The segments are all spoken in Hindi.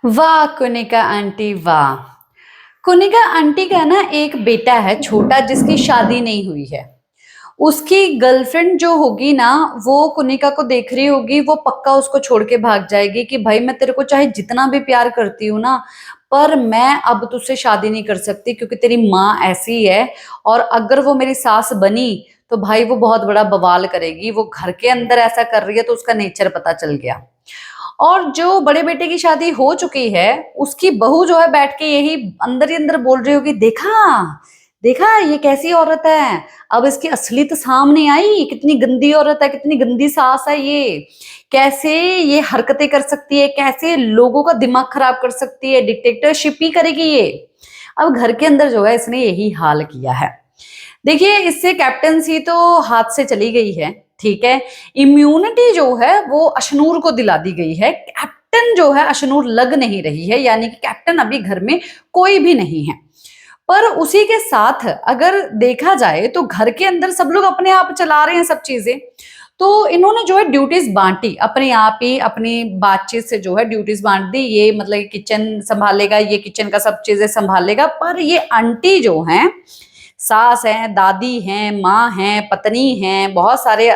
वाह कुनिका आंटी वाह। कुनिका आंटी का ना एक बेटा है छोटा जिसकी शादी नहीं हुई है। उसकी गर्लफ्रेंड जो होगी ना, वो कुनिका को देख रही होगी, वो पक्का उसको छोड़ के भाग जाएगी कि भाई मैं तेरे को चाहे जितना भी प्यार करती हूँ ना, पर मैं अब तुझसे शादी नहीं कर सकती क्योंकि तेरी माँ ऐसी है। और अगर वो मेरी सास बनी तो भाई वो बहुत बड़ा बवाल करेगी। वो घर के अंदर ऐसा कर रही है तो उसका नेचर पता चल गया। और जो बड़े बेटे की शादी हो चुकी है, उसकी बहू जो है बैठ के यही अंदर ही अंदर बोल रही होगी, देखा देखा ये कैसी औरत है। अब इसकी असलियत सामने आई, कितनी गंदी औरत है, कितनी गंदी सास है ये। कैसे ये हरकतें कर सकती है, कैसे लोगों का दिमाग खराब कर सकती है, डिक्टेटरशिप ही करेगी ये। अब घर के अंदर जो है इसने यही हाल किया है। देखिए, इससे कैप्टनसी तो हाथ से चली गई है, ठीक है। इम्यूनिटी जो है वो अशनूर को दिला दी गई है। कैप्टन जो है अशनूर लग नहीं रही है, यानी कि कैप्टन अभी घर में कोई भी नहीं है। पर उसी के साथ अगर देखा जाए तो घर के अंदर सब लोग अपने आप चला रहे हैं सब चीजें। तो इन्होंने जो है ड्यूटीज बांटी अपने आप ही, अपनी बातचीत से जो है ड्यूटीज बांट दी। ये मतलब किचन संभालेगा, ये किचन का सब चीजें संभालेगा। पर ये आंटी जो है, सास हैं, दादी हैं, माँ हैं, पत्नी हैं, बहुत सारे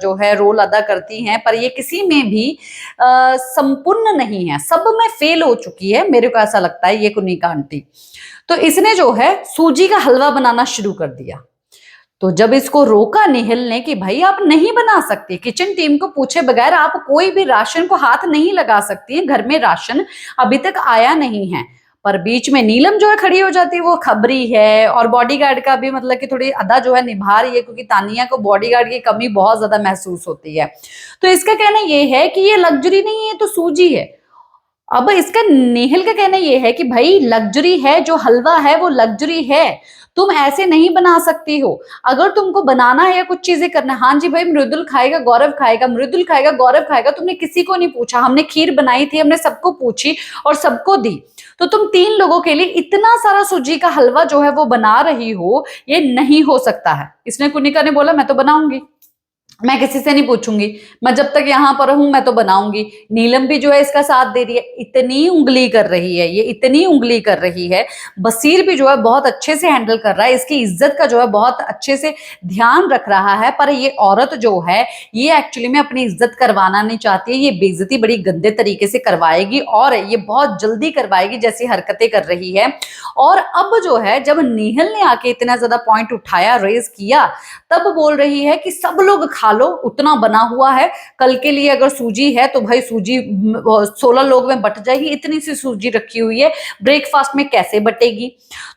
जो है रोल अदा करती हैं, पर ये किसी में भी संपूर्ण नहीं है, सब में फेल हो चुकी है। मेरे को ऐसा लगता है ये कुनिका आंटी। तो इसने जो है सूजी का हलवा बनाना शुरू कर दिया। तो जब इसको रोका निहिल ने कि भाई आप नहीं बना सकती, किचन टीम को पूछे बगैर आप कोई भी राशन को हाथ नहीं लगा सकती है, घर में राशन अभी तक आया नहीं है। पर बीच में नीलम जो है खड़ी हो जाती है, वो खबरी है और बॉडीगार्ड का भी मतलब कि थोड़ी अदा जो है निभा रही है, क्योंकि तानिया को बॉडीगार्ड की कमी बहुत ज्यादा महसूस होती है। तो इसका कहना ये है कि ये लग्जरी नहीं है तो सूजी है। अब इसका नेहल का कहना ये है कि भाई लग्जरी है, जो हलवा है वो लग्जरी है, तुम ऐसे नहीं बना सकती हो। अगर तुमको बनाना है या कुछ चीजें करना है, हाँ जी भाई मृदुल खाएगा गौरव खाएगा, मृदुल खाएगा गौरव खाएगा, तुमने किसी को नहीं पूछा। हमने खीर बनाई थी, हमने सबको पूछी और सबको दी। तो तुम 3 लोगों के लिए इतना सारा सूजी का हलवा जो है वो बना रही हो, ये नहीं हो सकता है। इसने कुनिका ने बोला मैं तो बनाऊंगी, मैं किसी से नहीं पूछूंगी, मैं जब तक यहाँ पर हूं मैं तो बनाऊंगी। नीलम भी जो है इसका साथ दे रही है, इतनी उंगली कर रही है ये, इतनी उंगली कर रही है। बसीर भी जो है बहुत अच्छे से हैंडल कर रहा है, इसकी इज्जत का जो है बहुत अच्छे से ध्यान रख रहा है। पर ये औरत जो है ये एक्चुअली में अपनी इज्जत करवाना नहीं चाहती है, ये बेइज्जती बड़ी गंदे तरीके से करवाएगी और ये बहुत जल्दी करवाएगी जैसी हरकतें कर रही है। और अब जो है जब नीहल ने आके इतना ज्यादा पॉइंट उठाया, रेज किया, तब बोल रही है कि सब लोग खा लो, उतना बना हुआ है, कल के लिए अगर सूजी है तो भाई सूजी 16 लोग में बट जाएगी, इतनी सी सूजी रखी हुई है, ब्रेकफास्ट में कैसे बटेगी।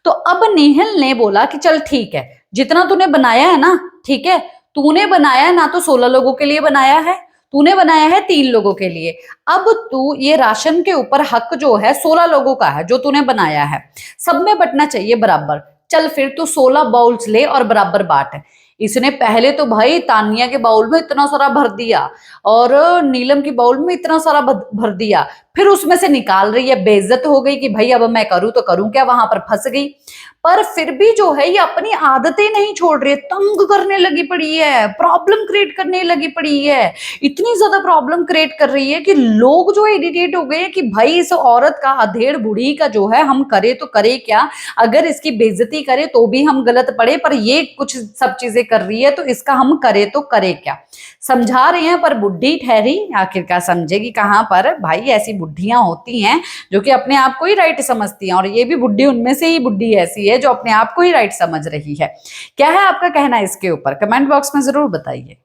तो अब नेहल ने बोला कि चल ठीक है, जितना तूने बनाया है ना, ठीक है, तूने बनाया है ना तो 16 लोगों के लिए बनाया है, तूने बनाया है 3 लोगों के लिए। अब तू ये राशन के ऊपर हक जो है 16 लोगों का है, जो तूने बनाया है, सब में बटना चाहिए बराबर। चल फिर तू 16 बाउल्स ले और बराबर बांट। इसने पहले तो भाई तानिया के बाउल में इतना सारा भर दिया और नीलम की बाउल में इतना सारा भर दिया, फिर उसमें से निकाल रही है। बेइज्जत हो गई कि भाई अब मैं करूं तो करूं क्या, वहां पर फंस गई। पर फिर भी जो है ये अपनी आदतें नहीं छोड़ रही है, तंग करने लगी पड़ी है, प्रॉब्लम क्रिएट करने लगी पड़ी है। इतनी ज्यादा प्रॉब्लम क्रिएट कर रही है कि लोग जो इरिटेट हो गए हैं कि भाई इस औरत का, अधेड़ बूढ़ी का जो है हम करे तो करे क्या, अगर इसकी बेइज्जती करे तो भी हम गलत पड़े, पर ये कुछ सब चीजें कर रही है तो इसका हम करे तो करे क्या। समझा रहे हैं पर बुढ़ी ठहरी, आखिरकार समझेगी कहां पर। भाई ऐसी बुढ़ियां होती हैं जो कि अपने आप को ही राइट समझती हैं, और ये भी बुढ़ी उनमें से ही बुढ़ी ऐसी है जो अपने आप को ही राइट समझ रही है। क्या है आपका कहना इसके ऊपर, कमेंट बॉक्स में जरूर बताइए।